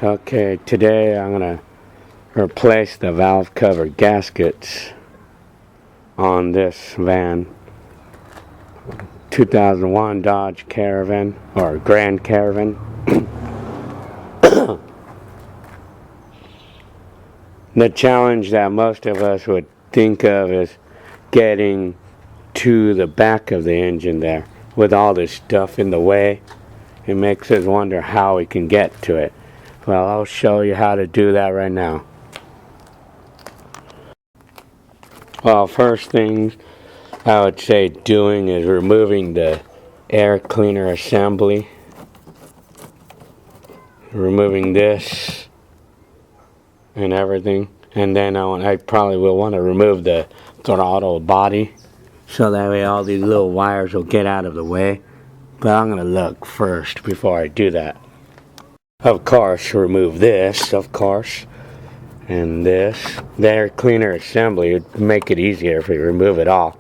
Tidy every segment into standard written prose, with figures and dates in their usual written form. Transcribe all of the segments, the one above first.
Okay, today I'm going to replace the valve cover gaskets on this van. 2001 Dodge Caravan, or Grand Caravan. The challenge that most of us would think of is getting to the back of the engine there with all this stuff in the way. It makes us wonder how we can get to it. Well, I'll show you how to do that right now. Well, first thing I would say doing is removing the air cleaner assembly. Removing this and everything. And then I probably will want to remove the throttle body, so that way all these little wires will get out of the way. But I'm going to look first before I do that. Of course, remove this, of course. And this. The air cleaner assembly would make it easier if we remove it all.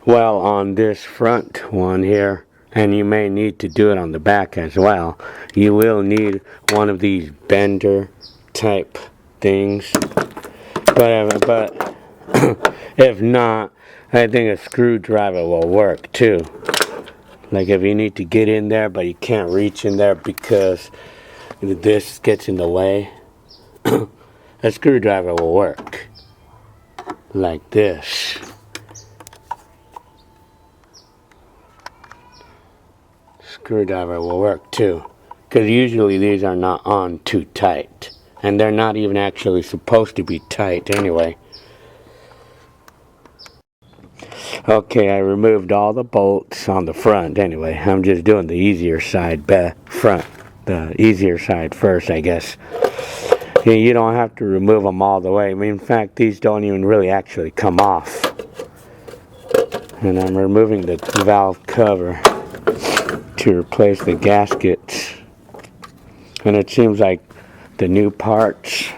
Well, on this front one here, and you may need to do it on the back as well, you will need one of these bender type things. But if not, I think a screwdriver will work too. Like if you need to get in there but you can't reach in there because this gets in the way, a screwdriver will work. Like this. Screwdriver will work too, because usually these are not on too tight, and they're not even actually supposed to be tight anyway. Okay, I removed all the bolts on the front anyway. I'm just doing the easier side front, the easier side first, I guess. You don't have to remove them all the way. I mean, in fact, these don't even really actually come off. And I'm removing the valve cover to replace the gaskets. And it seems like the new parts.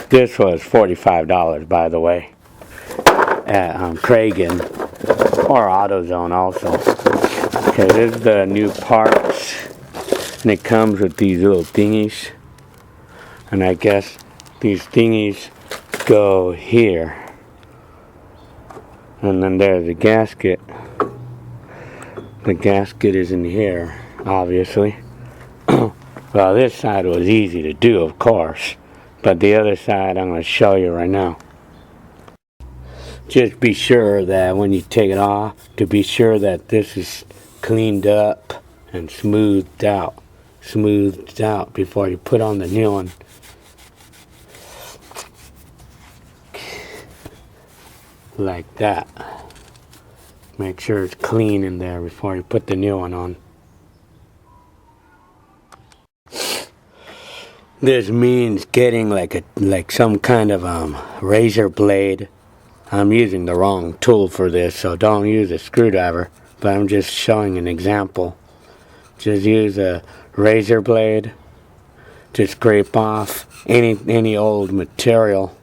This was $45, by the way, at Cragen, or AutoZone also. Okay, this is the new parts, and it comes with these little thingies, and I guess these thingies go here, and then there's the gasket. The gasket is in here, obviously. Well, this side was easy to do, of course, but the other side I'm going to show you right now. Just be sure that when you take it off, to be sure that this is cleaned up and smoothed out before you put on the new one. Like that. Make sure it's clean in there before you put the new one on. This means getting like some kind of razor blade. I'm using the wrong tool for this, so don't use a screwdriver, but I'm just showing an example. Just use a razor blade to scrape off any old material,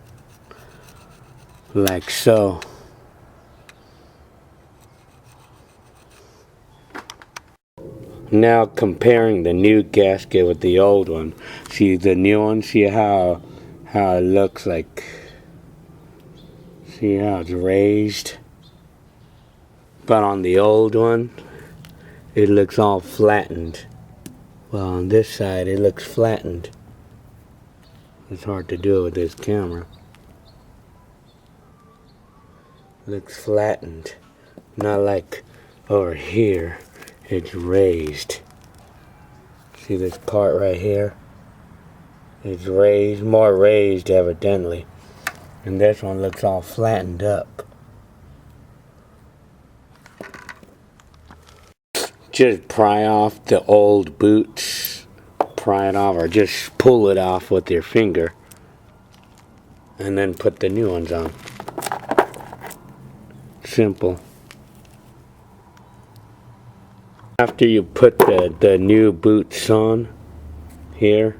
like so. Now comparing the new gasket with the old one. See the new one, see how it looks like. See how it's raised? But on the old one, it looks all flattened. Well, on this side, it looks flattened. It's hard to do it with this camera. It looks flattened. Not like over here. It's raised. See this part right here? It's raised, more raised evidently. And this one looks all flattened up. Just pry off the old boots. Pry it off, or just pull it off with your finger. And then put the new ones on. Simple. After you put the new boots on here,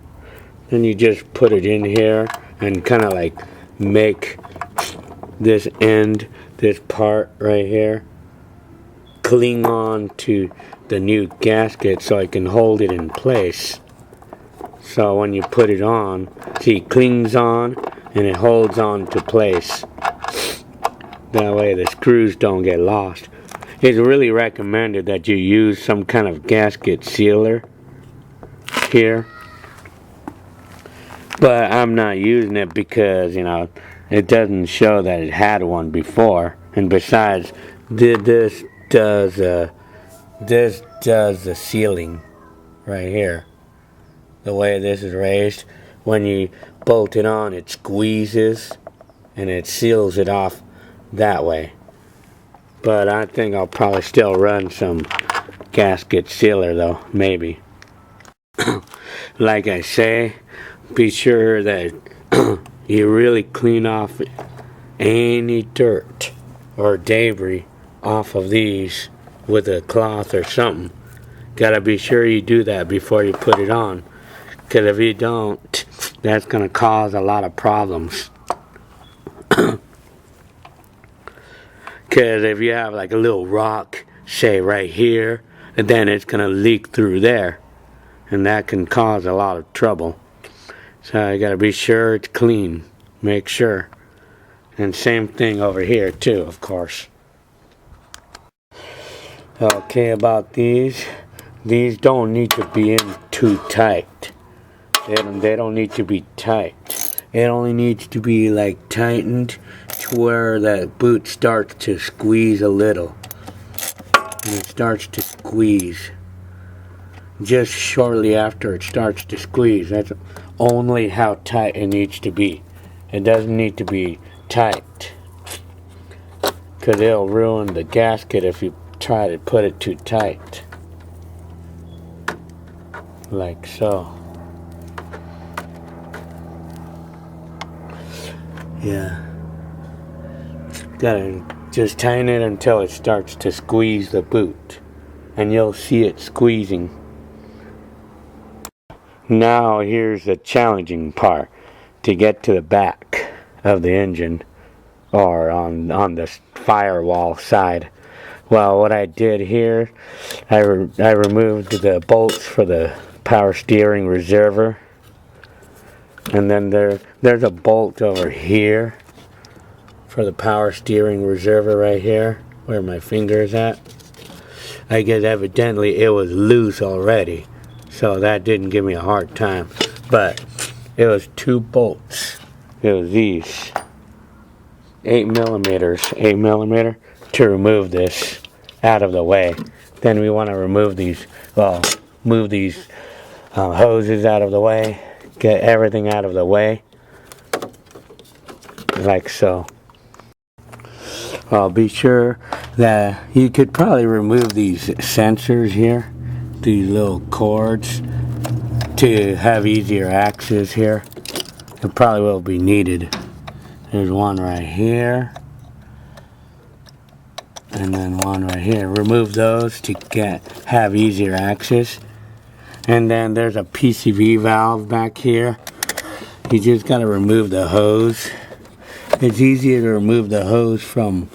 then you just put it in here and kind of like make this part right here cling on to the new gasket so I can hold it in place. So when you put it on, see, it clings on and it holds on to place. That way the screws don't get lost. It's really recommended that you use some kind of gasket sealer here. But I'm not using it because, you know, it doesn't show that it had one before. And besides, this does the sealing right here. The way this is raised, when you bolt it on, it squeezes and it seals it off that way. But I think I'll probably still run some gasket sealer though, maybe. Like I say, be sure that you really clean off any dirt or debris off of these with a cloth or something. Gotta be sure you do that before you put it on, because if you don't, that's gonna cause a lot of problems. Because if you have like a little rock, say right here, then it's gonna leak through there, and that can cause a lot of trouble. So you gotta be sure it's clean. Make sure. And same thing over here too, of course. Okay, about these don't need to be in too tight. They don't need to be tight. It only needs to be like tightened to where that boot starts to squeeze a little. And it starts to squeeze. Just shortly after it starts to squeeze, that's only how tight it needs to be. It doesn't need to be tight, because it'll ruin the gasket if you try to put it too tight. Like so. Yeah. Gotta just tighten it until it starts to squeeze the boot, and you'll see it squeezing. Now here's the challenging part, to get to the back of the engine, or on the firewall side. Well, what I did here, I removed the bolts for the power steering reservoir, and then there's a bolt over here for the power steering reservoir right here, where my finger is at. I guess evidently it was loose already, so that didn't give me a hard time. But it was 2 bolts. It was these 8 millimeter to remove this out of the way. Then we want to remove these, move these hoses out of the way, get everything out of the way, like so. Be sure that you could probably remove these sensors here, these little cords, to have easier access here. It probably will be needed. There's one right here, and then one right here. Remove those to have easier access. And then there's a PCV valve back here. You just got to remove the hose. It's easier to remove the hose from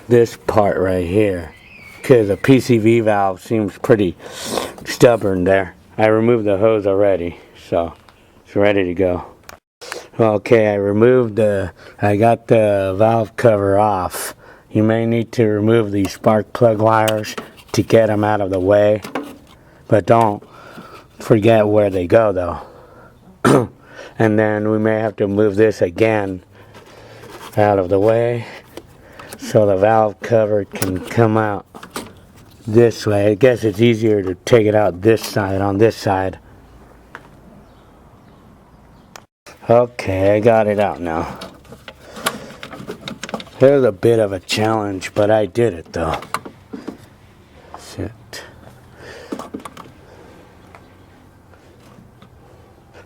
this part right here, because the PCV valve seems pretty stubborn there. I removed the hose already, so it's ready to go. Okay, I got the valve cover off. You may need to remove these spark plug wires to get them out of the way, but don't forget where they go though. And then we may have to move this again out of the way so the valve cover can come out this way. I guess it's easier to take it out this side, on this side. Okay, I got it out now. It was a bit of a challenge, but I did it though. Shit.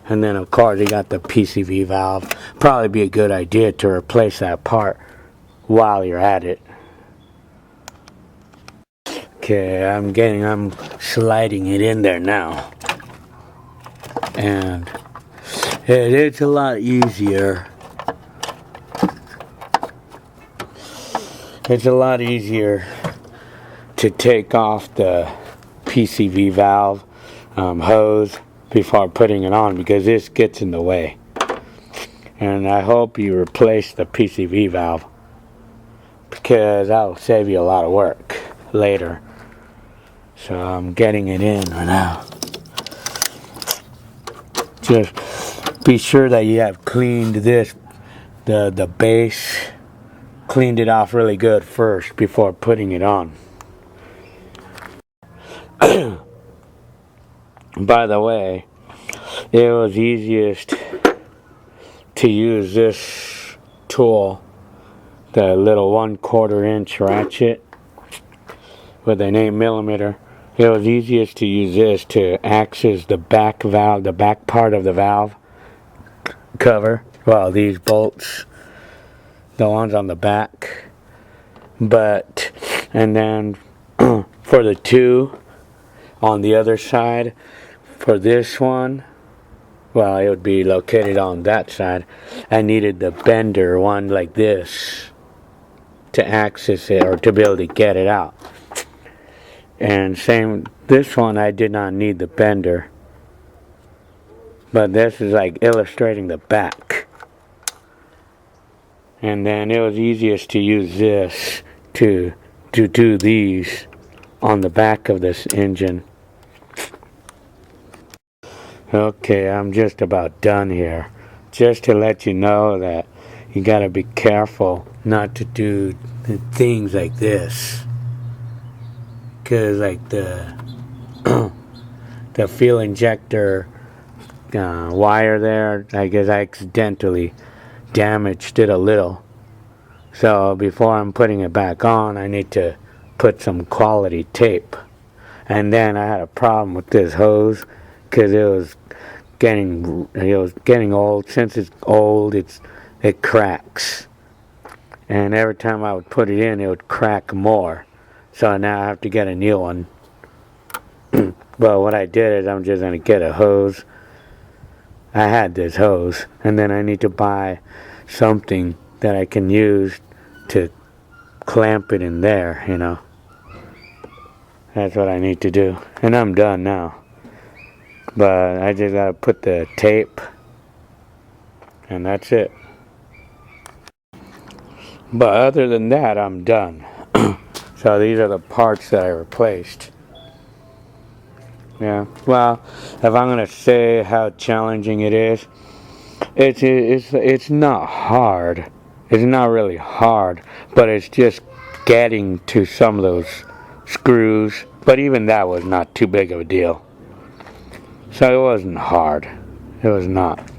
And then of course you got the PCV valve. Probably be a good idea to replace that part while you're at it. Okay, I'm sliding it in there now. And it's a lot easier. It's a lot easier to take off the PCV valve hose before putting it on, because this gets in the way. And I hope you replace the PCV valve, because that'll save you a lot of work later. So I'm getting it in right now. Just be sure that you have cleaned this, the base, cleaned it off really good first before putting it on. By the way, it was easiest to use this tool, the little 1/4 inch ratchet with an 8mm. It was easiest to use this to access the back valve, the back part of the valve cover. Well, these bolts, the ones on the back. But, and then for the two on the other side, for this one, well, it would be located on that side. I needed the bender one like this to access it, or to be able to get it out. And same, this one I did not need the bender, but this is like illustrating the back. And then it was easiest to use this to do these on the back of this engine. Okay, I'm just about done here. Just to let you know that you gotta be careful not to do things like this, because like the fuel injector wire there, I guess I accidentally damaged it a little. So before I'm putting it back on, I need to put some quality tape. And then I had a problem with this hose, because it was getting old. Since it's old, it cracks, and every time I would put it in, it would crack more. So now I have to get a new one. But what I did is I'm just gonna get a hose. I had this hose, and then I need to buy something that I can use to clamp it in there, you know. That's what I need to do, and I'm done now. But I just gotta put the tape, and that's it. But other than that, I'm done. So these are the parts that I replaced. Yeah, well, if I'm gonna say how challenging it is, it's not hard. It's not really hard, but it's just getting to some of those screws. But even that was not too big of a deal. So it wasn't hard. It was not.